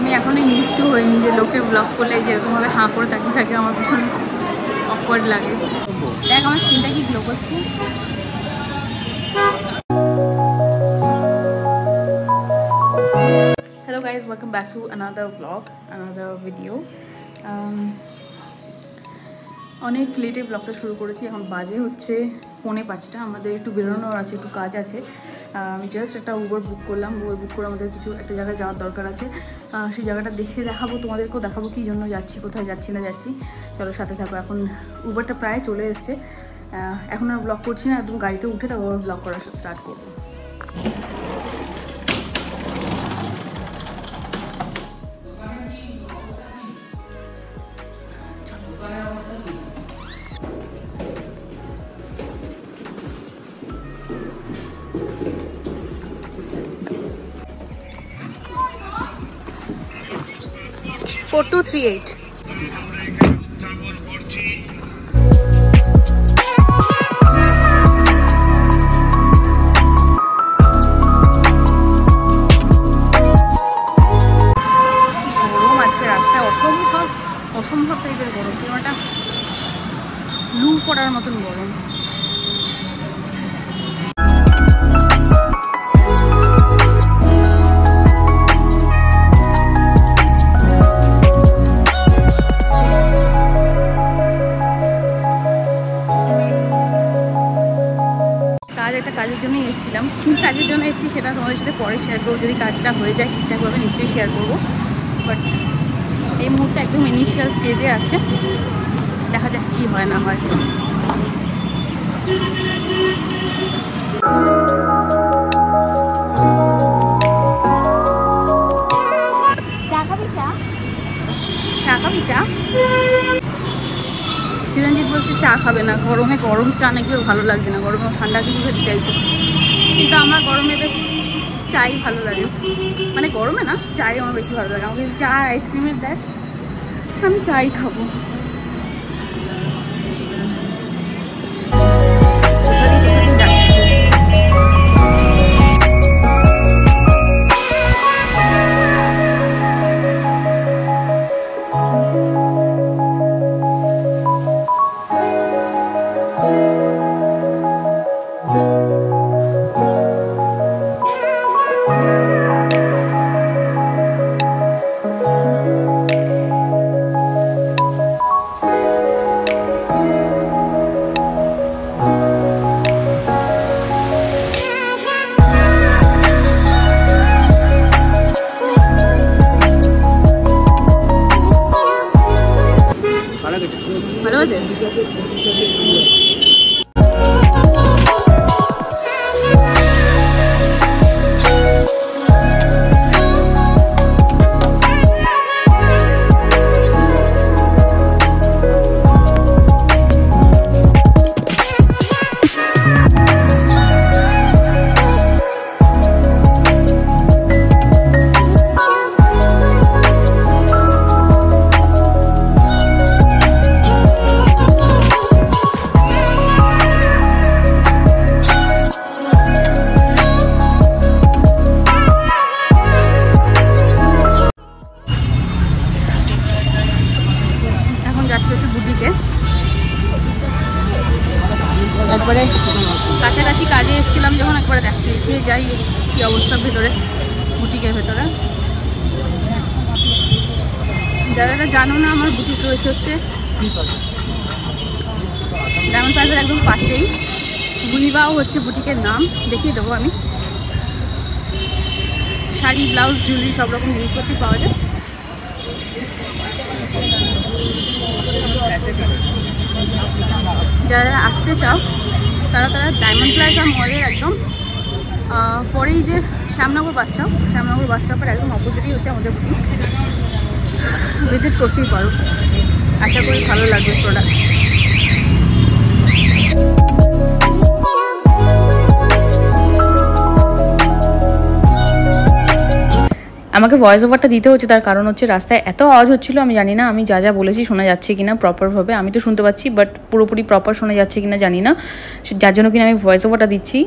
আমি এখনো use to হইনি যে লোকে ব্লগ করলে যেরকমভাবে হাঁ করে তাকিয়ে থাকে, আমার ভীষণ অকওয়ার্ড লাগে। দেখ আমার স্কিনটা কি গ্লো করছে। Hello guys, welcome back to another vlog, another video. অনেক লেটে ব্লগটা শুরু করেছি। এখন বাজে হচ্ছে 4:45। আমাদের একটু বেরোনোর আছে, একটু কাজ আছে। আমি জাস্ট একটা উবার বুক করলাম। উবার বুক করে আমাদের কিছু একটা জায়গায় যাওয়ার দরকার আছে। সেই জায়গাটা দেখে দেখাবো, তোমাদেরকেও দেখাবো কী জন্য যাচ্ছি, কোথায় যাচ্ছি না যাচ্ছি। চলো সাথে থাকো। এখন উবারটা প্রায় চলে এসছে। এখন আর ব্লগ করছি না, একদম গাড়িতে উঠে তারপর ব্লগ করা স্টার্ট করবো। Four 238 অসম্ভব টাইপের গরম, একটা লু পড়ার মতন গরম। একটা কাজের জন্যই এসেছিলাম। কী কাজের জন্য এসেছি সেটা তোমাদের সাথে পরে শেয়ার করবো। যদি কাজটা হয়ে যায় ঠিকঠাকভাবে নিশ্চয়ই শেয়ার করবো। বাট এই মুহূর্তে একদম ইনিশিয়াল স্টেজে আছে, দেখা যাক কী হয় না হয়। চা খাবি? চা খাবি? চা চিরঞ্জিত বলছে চা খাবে না, গরমে গরম চা নাকি ওর ভালো লাগছে না, গরমে ঠান্ডা কিছু খেতে চাইছে। কিন্তু আমার গরমে বেশ চাই ভালো লাগে, মানে গরমে না, চাই আমার বেশি ভালো লাগে। আমাকে চা আইসক্রিমের দেয়, আমি চাই খাবো। ভালো আছে? একবারে কাছাকাছি কাজে এসেছিলাম যখন, একবারে দেখে যাই কি অবস্থা ভেতরে, বুটিকের ভেতরে। যারা জানো না, আমার বুটিক রয়েছে হচ্ছে ডায়মন্ড প্লাজার একদম পাশেই। গুলিবাও হচ্ছে বুটিকের নাম, দেখিয়ে দেবো আমি। শাড়ি, ব্লাউজ, জুয়েলারি সব রকম জিনিসপত্র পাওয়া যায়। যারা আসতে চাও তারা ডায়মন্ড প্লাজা মলের একদম পরেই যে শ্যামনগর বাস স্টপের একদম অপোজিটই হচ্ছে আমাদের বুটিক। ভিজিট করতেই পারো, আশা করি ভালো লাগবে প্রোডাক্ট। আমাকে ভয়েস ওভারটা দিতে হচ্ছে, তার কারণ হচ্ছে রাস্তায় এত আওয়াজ হচ্ছিলো, আমি জানি না আমি যা যা বলেছি শোনা যাচ্ছে কিনা প্রপারভাবে। আমি তো শুনতে পাচ্ছি, বাট পুরোপুরি প্রপার শোনা যাচ্ছে কিনা জানি না, যার জন্য কিনা আমি ভয়েস ওভারটা দিচ্ছি।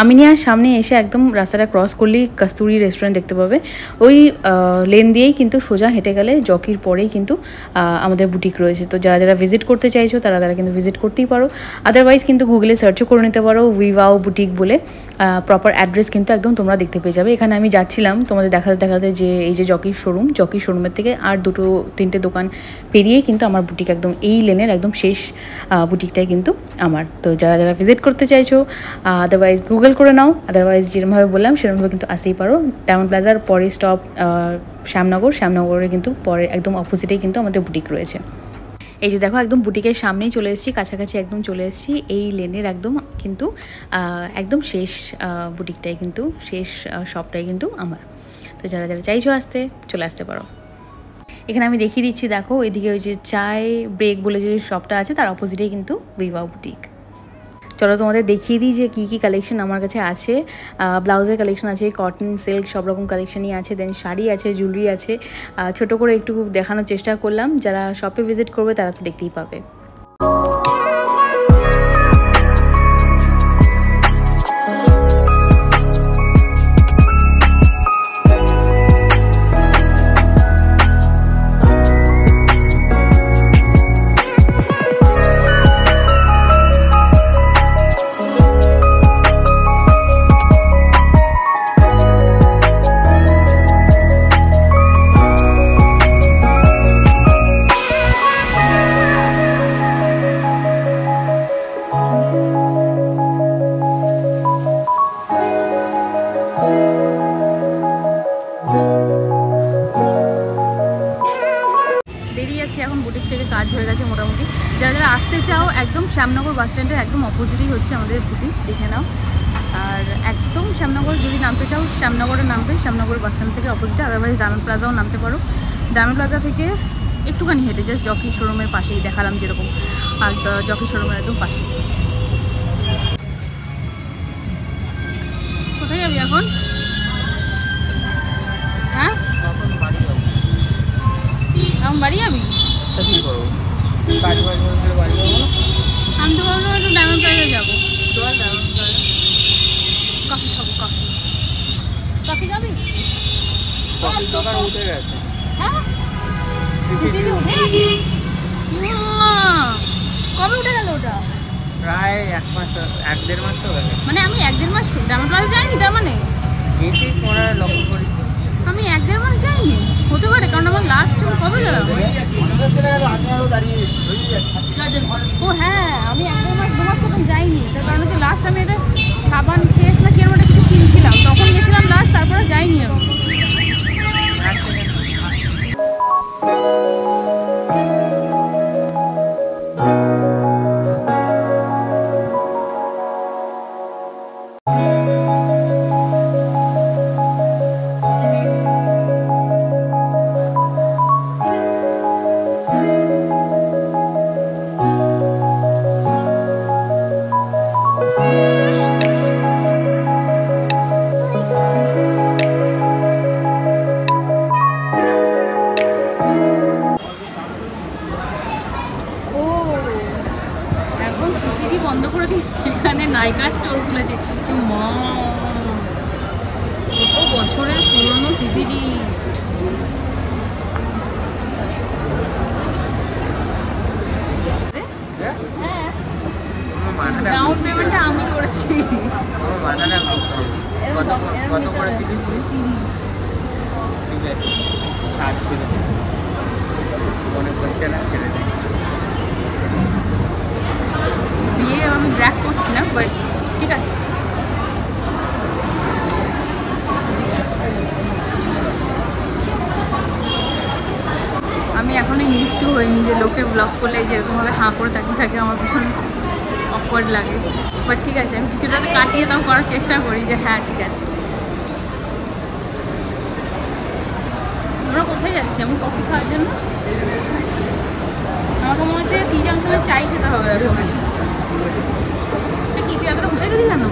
আমিনিয়ার সামনে এসে একদম রাস্তাটা ক্রস করলেই কস্তুরি রেস্টুরেন্ট দেখতে পাবে। ওই লেন দিয়েই কিন্তু সোজা হেঁটে গেলে জকির পরেই কিন্তু আমাদের বুটিক রয়েছে। তো যারা যারা ভিজিট করতে চাইছো তারা তারা কিন্তু ভিজিট করতেই পারো। আদারওয়াইজ কিন্তু গুগলে সার্চও করে নিতে পারো উইওয়াও বুটিক বলে, প্রপার অ্যাড্রেস কিন্তু একদম তোমরা দেখতে পেয়ে যাবে। এখানে আমি যাচ্ছিলাম তোমাদের দেখাতে দেখাতে যে এই যে জকির শোরুমের থেকে আর 2-3টে দোকান পেরিয়েই কিন্তু আমার বুটিক, একদম এই লেনের একদম শেষ বুটিকটাই কিন্তু আমার। তো যারা যারা ভিজিট করতে চাইছো আদারওয়াইজ গুগল করে নাও, আদারওয়াইজ যেরকমভাবে বললাম সেরকমভাবে কিন্তু আসতেই পারো। ডায়মন্ড প্লাজার পরে স্টপ শ্যামনগরের কিন্তু পরে একদম অপোজিটেই কিন্তু আমাদের বুটিক রয়েছে। এই যে দেখো একদম বুটিকের সামনেই চলে এসেছি, কাছাকাছি একদম চলে এসেছি। এই লেনের একদম কিন্তু একদম শেষ বুটিকটাই কিন্তু শেষ শপটাই কিন্তু আমার। তো যারা যারা চাইছো আসতে চলে আসতে পারো। এখানে আমি দেখিয়ে দিচ্ছি, দেখো ওইদিকে ওই যে চায় ব্রেক বলে যে শপটা আছে তার অপোজিটেই কিন্তু উইওয়াও বুটিক। চলো তোমাদের দেখিয়ে দিই যে কী কী কালেকশন আমার কাছে আছে। ব্লাউজের কালেকশন আছে, কটন, সিল্ক সব রকম কালেকশনই আছে, দেন শাড়ি আছে, জুয়েলারি আছে। ছোটো করে একটু দেখানোর চেষ্টা করলাম, যারা শপে ভিজিট করবে তারা তো দেখতেই পাবে। এখন বুটিক থেকে কাজ হয়ে গেছে মোটামুটি। যারা যারা আসতে চাও একদম শ্যামনগর বাস স্ট্যান্ডের একদম অপোজিটই হচ্ছে আমাদের বুটিক, দেখে নাও। আর একদম শ্যামনগর যদি নামতে চাও শ্যামনগরে নামবে, শ্যামনগর বাস স্ট্যান্ড থেকে অপোজিটে। আদারওয়াইজ ডায়মন্ড প্লাজাও নামতে পারো, ডায়মন্ড প্লাজা থেকে একটুখানি হেঁটে জাস্ট জকি শোরুমের পাশেই দেখালাম যেরকম, আর জকি শোরুমের একদম পাশে। কোথায় যাবি এখন? হ্যাঁ এখন বাড়ি যাবি? আমি তো ভাবলাম একটু ডায়মন্ড প্লাজা যাবো। কফি খাবো, কফি খাবি? হ্যাঁ কবে উঠে গেল ওটা? প্রায় 1-1.5 মাস তো গেছে। মানে আমি 1-1.5 মাস ডায়মন্ড প্লাজা যাইনি, তার মানে লক্ষ্য করেছি আমি 1-1.5 মাস যাইনি। হতে পারে, কারণ আমার লাস্ট কবে গেলাম? ও হ্যাঁ, আমি 1-1.5 মাস 2 মাস তখন যাইনি। তার কারণ হচ্ছে লাস্ট আমি এটা সাবান কেস না কি একটা কিছু কিনছিলাম, তখন গেছিলাম লাস্ট, তারপরে যাইনি আমি। বন্ধ করে দিয়েছি, এখানে নাইকা স্টোর খুলেছে। মা কত বছরের পুরনো সিসিডি। ডাউন পেমেন্টটা আমি করেছি। দিয়ে আমি ব্র্যাক করছি না, বাট ঠিক আছে। আমি এখনো ইউজ টু হইনি যে লোকে ব্লগ করলে যেরকমভাবে হাঁ করে তাকিয়ে থাকে, আমার ভীষণ অকওয়ার্ড লাগে। বাট ঠিক আছে, আমি কিছুটা কাটিয়ে তাও করার চেষ্টা করি যে হ্যাঁ ঠিক আছে। আমরা কোথায় যাচ্ছি? আমি কফি খাওয়ার জন্য। আমাকে মনে হচ্ছে টি জাংশনে চাই খেতে হবে। কি তুই এতটা উঠে গেলি কেন?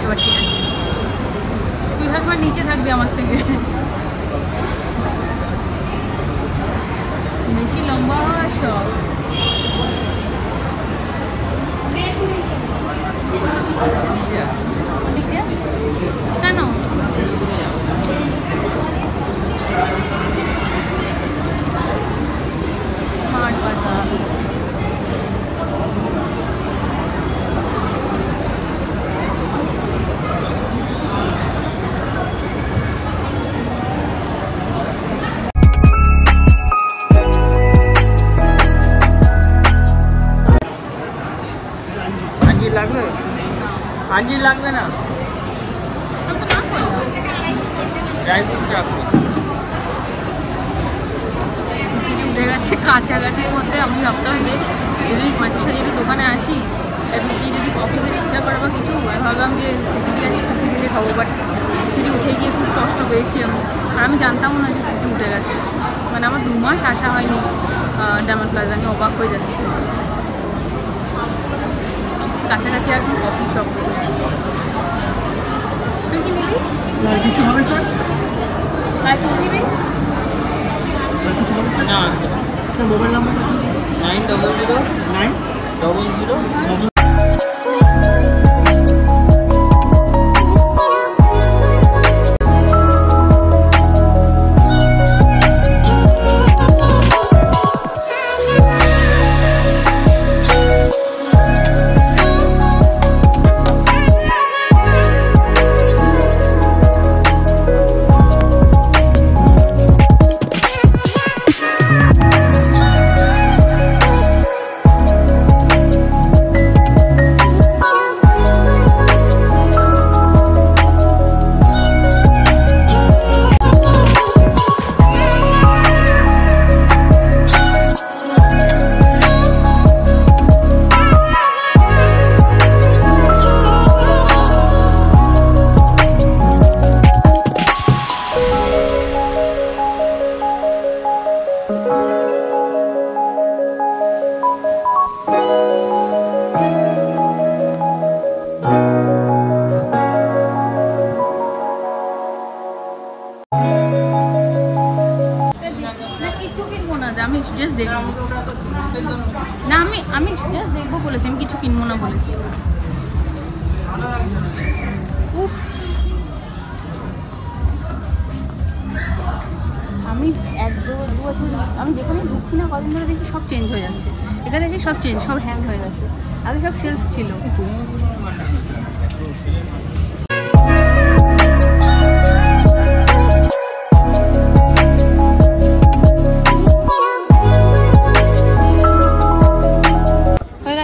এবার ঠিক আছে। তুই হয়তো নিচে থাকবি আমার থেকে, বেশি লম্বা সব। কেন স্মার্ট বাজার লাগবে, আঞ্জির লাগবে না, ড্রাই ফ্রুট রাখবো। সিসিটি উঠে গেছে কাছাকাছির মধ্যে। আমি ভাবতাম যে যদি মাঝে সাঝে একটু দোকানে আসি, একটু গিয়ে যদি কফি খেতে ইচ্ছা করে বা কিছু, ভাবলাম যে সিসিটি আছে সিসিটিতে খাবো, বাট সিসিটি উঠে গিয়ে খুব কষ্ট পেয়েছি আমি। আর আমি জানতামও না যে সিসিটি উঠে গেছে, মানে আমার 2 মাস আসা হয়নি ডায়মন্ড প্লাজা। আমি অবাক হয়ে যাচ্ছি। কাছাকাছি আর কফি শপ। তুই কি নিবি? কিছু হবে স্যার? আর তুই নিবি? না, স্যার মোবাইল নাম্বারটা 900 আমি জাস্ট দেখবো না, আমি জাস্ট দেখবো বলেছি, আমি কিছু কিনবো না বলেছি। উফ, আমি 1-2 বছর আমি যেখানে ঢুকছি না কদিন ধরে দেখছি সব চেঞ্জ হয়ে যাচ্ছে। এখানে দেখছি সব চেঞ্জ, সব হ্যান্ড হয়ে গেছে। আগে সব সেলফ ছিল।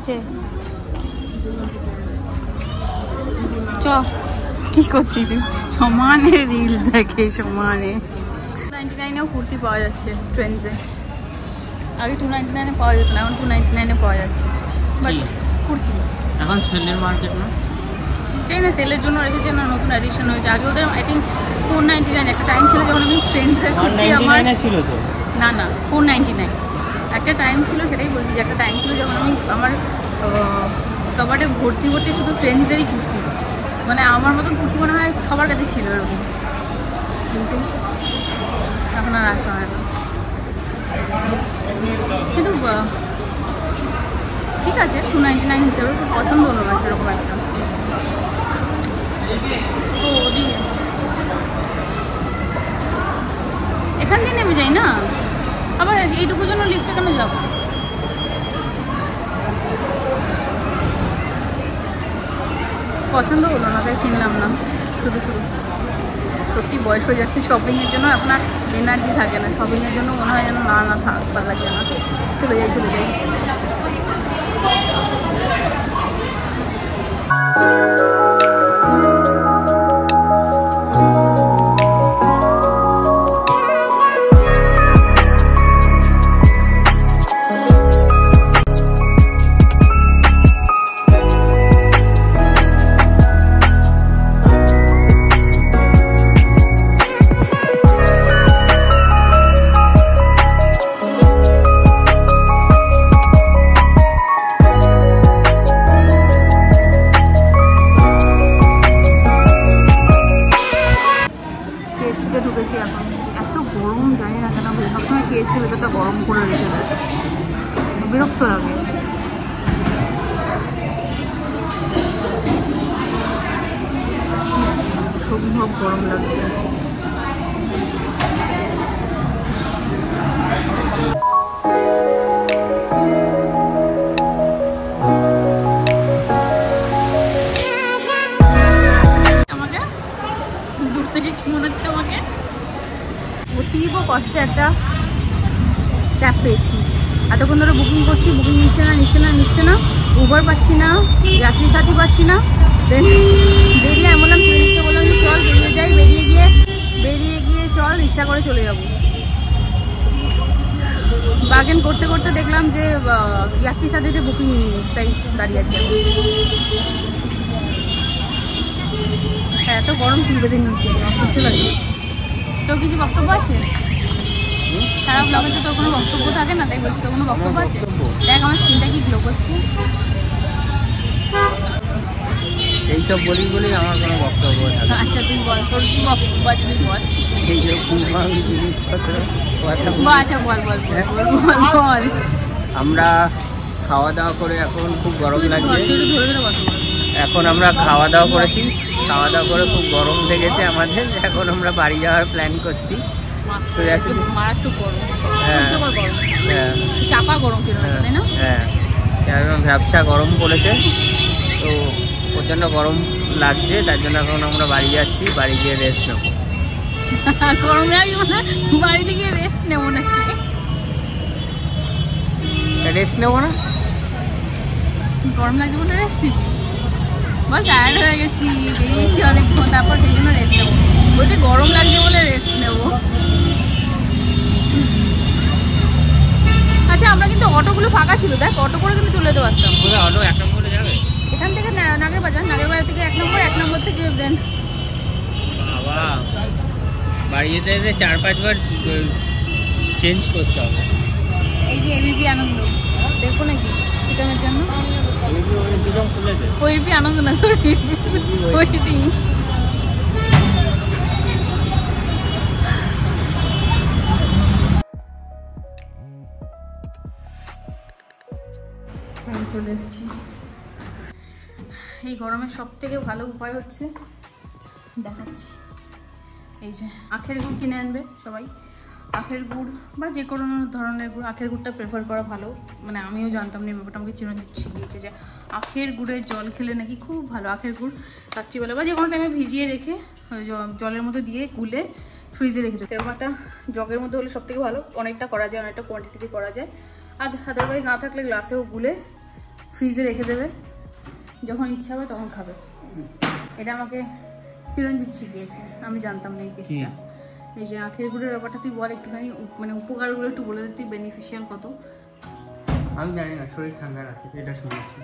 আছে চ, কি করছিস? সমানে রিলস দেখে সমানে। 99-এও কুর্তি পাওয়া যাচ্ছে ট্রেন্ডসে। আগে 299-এ পাওয়া যেত না, এখন 299-এ পাওয়া যাচ্ছে। বাট কুর্তি এখন সেলের মার্কেট না, চাই না সেলের জন্য রেখেছে না, নতুন এডিশন হয়েছে। আগে ওদের আই থিঙ্ক 499 একটা টাইম ছিল যখন আমি ট্রেন্ডসের কুর্তি আমার ছিল তো না 499 একটা টাইম ছিল। সেটাই বলছি যে একটা টাইম ছিল যখন আমি আমার কবাটে ভর্তি ভর্তি শুধু ট্রেন্ডসেরই কুর্তি, মানে আমার মতন কুর্তি মনে হয় সবার কাছে ছিল এরকম, কিন্তু এখন আর আসা হয় না। কিন্তু ঠিক আছে 299 হিসেবে খুব পছন্দ হলো না সেরকম একটা। তো ওদিকে এখান দিয়ে নেমে যাই না, আবার এইটুকুর জন্য লিফটে কেন যাবো? পছন্দ হলো না, তাই কিনলাম না। শুধু সত্যি বয়স হয়ে যাচ্ছে, শপিংয়ের জন্য এখন আর এনার্জি থাকে না। শপিংয়ের জন্য মনে হয় যেন না থাক, ভালো লাগে না, চলে যাই। এখন এত গরম, জানি না কেন সবসময় কেএফসি ভেতরটা গরম করে রেখে দেয়, বিরক্ত লাগে। সম্ভব গরম লাগছে। আমাকে দূর থেকে কি মনে হচ্ছে, আমাকে অতীব কষ্টে একটা ক্যাব পেয়েছি। এতক্ষণ ধরে বুকিং করছি, বুকিং নিচ্ছে না, উবার পাচ্ছি না, যাত্রী সাথী পাচ্ছি না। দেন বেরিয়ে আমি বললাম সুনীলকে বললাম যে চল বেরিয়ে যাই, বেরিয়ে গিয়ে চল রিক্সা করে চলে যাবো। বার্গেন করতে করতে দেখলাম যে যাত্রী সাথীতে বুকিং নিয়ে নিস, তাই দাঁড়িয়ে আছে। এত গরম চুল বেঁধে নিয়েছে, অসহ্য লাগে। তোর কিছু বক্তব্য আছে? খারাপ ব্লগে তো তোর কোনো বক্তব্য থাকে না, তাই বলছি তোর কোনো বক্তব্য আছে? দেখ আমার স্কিনটা কি গ্লো করছে। এইসব বলি আমার কোনো বক্তব্য থাকে। আচ্ছা তুই বল, তোর কি বক্তব্য আছে তুই বল। এই যে জিনিসপত্র আচ্ছা বল বল বল। আমরা খাওয়া দাওয়া করে এখন খুব গরম লাগছে। ধরে বল। এখন আমরা খাওয়া দাওয়া করেছি, খাওয়া দাওয়া করে খুব গরম লেগেছে আমাদের। এখন আমরা বাড়ি যাওয়ার প্ল্যান করছি। মারাত্মক গরম, হ্যাঁ গরম, হ্যাঁ চাপা গরম, তাই না? হ্যাঁ, একদম ব্যবসা গরম পড়েছে, তো প্রচণ্ড গরম লাগছে। তার জন্য এখন আমরা বাড়ি যাচ্ছি, বাড়ি গিয়ে রেস্ট নেবো। গরমে আমি বাড়িতে গিয়ে রেস্ট নেবো নাকি? রেস্ট নেবো না, গরম লাগছে বলে রেস্ট নিবি? বল টায়ার্ড হয়ে গেছি, বেরিয়েছি অনেকক্ষণ, তারপর সেই জন্য রেস্ট নেবো। বলছে গরম লাগছে বলে রেস্ট নেবো। আচ্ছা আমরা কিন্তু অটোগুলো ফাঁকা ছিল, দেখ অটো করে কিন্তু চলে যেতে পারতাম। অটো 1 নম্বরে যাবে এখান থেকে নাগেরবাজার থেকে 1 নম্বর থেকে দেন বাবা। বাড়ি যেতে যেতে 4-5 বার চেঞ্জ করতে হবে। এই যে এবিপি আনন্দ দেখো নাকি চিকেনের জন্য? দুজন খুলেছে। ওইপি আনন্দ না, সরি ওইটি। আমি চলে এসেছি। এই গরমের সব থেকে ভালো উপায় হচ্ছে, দেখাচ্ছি, এই যে আখের গুড় কিনে আনবে সবাই। আখের গুড় বা যে কোনো ধরনের গুড়, আখের গুড়টা প্রেফার করা ভালো। মানে আমিও জানতাম না, ব্যাপারটা আমাকে চিরঞ্জিত শিখিয়েছে যে আখের গুড়ের জল খেলে নাকি খুব ভালো। আখের গুড় রাত্রিবেলা বা যে কোনো টাইমে ভিজিয়ে রেখে জলের মধ্যে দিয়ে গুলে ফ্রিজে রেখে দেবে। এরকমটা জগের মধ্যে হলে সব থেকে ভালো, অনেকটা করা যায়, অনেকটা কোয়ান্টিটিতে করা যায়। আর আদারওয়াইজ না থাকলে গ্লাসেও গুলে ফ্রিজে রেখে দেবে, যখন ইচ্ছা হবে তখন খাবে। এটা আমাকে চিরঞ্জিত শিখিয়েছে, আমি জানতাম না এই কেসটা। এই যে আখের গুড়ের ব্যাপারটা তুই বল একটুখানি, মানে উপকারগুলো একটু বলে দে তুই, বেনিফিশিয়াল কত? আমি জানি না, শরীর ঠান্ডা রাখে, এটা শুনেছি।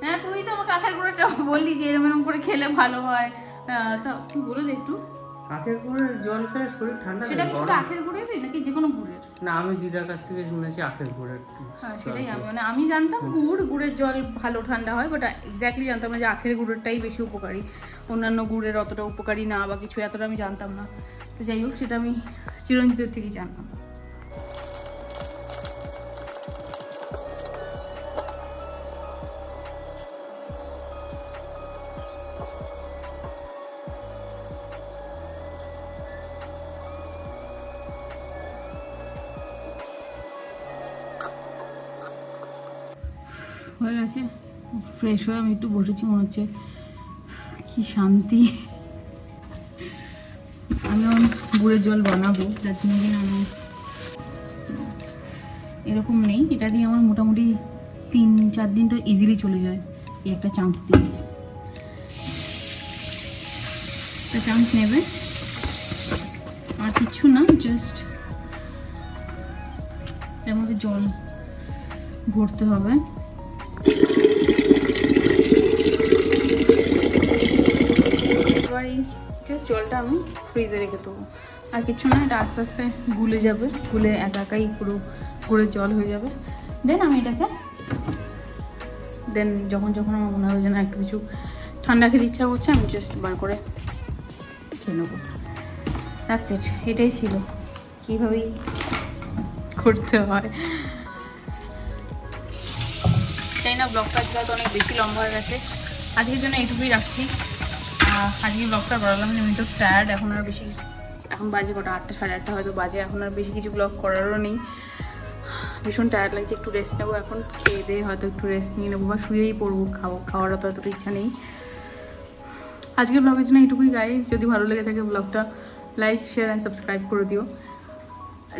হ্যাঁ তুই তো আমাকে আখের গুড়েরটা বললি যে এরকম করে খেলে ভালো হয়, তা তুই বলে দে একটু। আখের গুড়ের জল খেলে শরীর ঠান্ডা সেটা কি শুধু আখের গুড়েরই নাকি যে কোনো গুড়ের? না, আমি দিদার কাছ থেকে শুনেছি আখের গুড়ের। হ্যাঁ সেটাই, আমি জানতাম গুড়ের জল ভালো ঠান্ডা হয়, বাট এক্স্যাক্টলি জানতাম না যে আখের গুড়েরটাই বেশি উপকারী, অন্যান্য গুড়ের অতটা উপকারী না বা কিছু, এতটা আমি জানতাম না। তো যাই হোক, সেটা আমি চিরঞ্জিতের থেকেই জানলাম। হয়ে গেছে, ফ্রেশ হয়ে আমি একটু বসেছি, মনে হচ্ছে কি শান্তি। আমি গুড়ের জল বানাবো, যার জন্য কিনা আমি এরকম নেই, এটা দিয়ে আমার মোটামুটি 3-4 দিন তো ইজিলি চলে যায়। এই একটা চামচ দিয়ে, একটা চামচ নেবে, আর কিছু না, জাস্ট এর মধ্যে জল ভরতে হবে। এবার এই জাস্ট জলটা আমি ফ্রিজে রেখে দেবো, আর কিছু না, এটা আস্তে আস্তে গুলে যাবে, গুলে একাই পুরো গুড়ের জল হয়ে যাবে। দেন আমি এটাকে যখন আমার মনে হবে যেন একটু কিছু ঠান্ডা খেতে ইচ্ছা করছে, আমি জাস্ট বার করে খেয়ে নেবো। দ্যাটস ইট, এটাই ছিল কীভাবেই করতে হয়। তাই না, ব্লগটা আজকে হয়তো অনেক বেশি লম্বা হয়ে গেছে, আজকের জন্য এইটুকুই রাখছি। আজকে ব্লগটা বাড়ালাম না, আমি তো টায়ার্ড, এখন আর বেশি, এখন বাজে কটা 8টা 8:30 হয়তো বাজে, এখন আর বেশি কিছু ব্লগ করারও নেই, ভীষণ টায়ার্ড লাগছে, একটু রেস্ট নেবো, এখন খেয়ে দিয়ে হয়তো একটু রেস্ট নিয়ে নেবো বা শুয়েই পড়বো, খাওয়ার তো এতটা ইচ্ছা নেই। আজকের ব্লগের জন্য এইটুকুই গাইজ, যদি ভালো লেগে থাকে ব্লগটা লাইক শেয়ার অ্যান্ড সাবস্ক্রাইব করে দিও।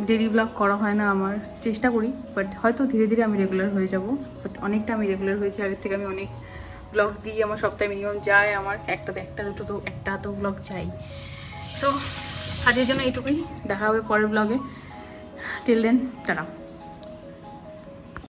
ডেলি ব্লগ করা হয় না আমার, চেষ্টা করি, বাট হয়তো ধীরে ধীরে আমি রেগুলার হয়ে যাব, বাট অনেকটা আমি রেগুলার হয়েছি, আগের থেকে আমি অনেক ব্লগ দিই, আমার সপ্তাহে মিনিমাম যায়, আমার একটা তো ব্লগ চাই। তো আজকের জন্য এইটুকুই, দেখা হবে পরের ব্লগে, টিল দেন টাটা।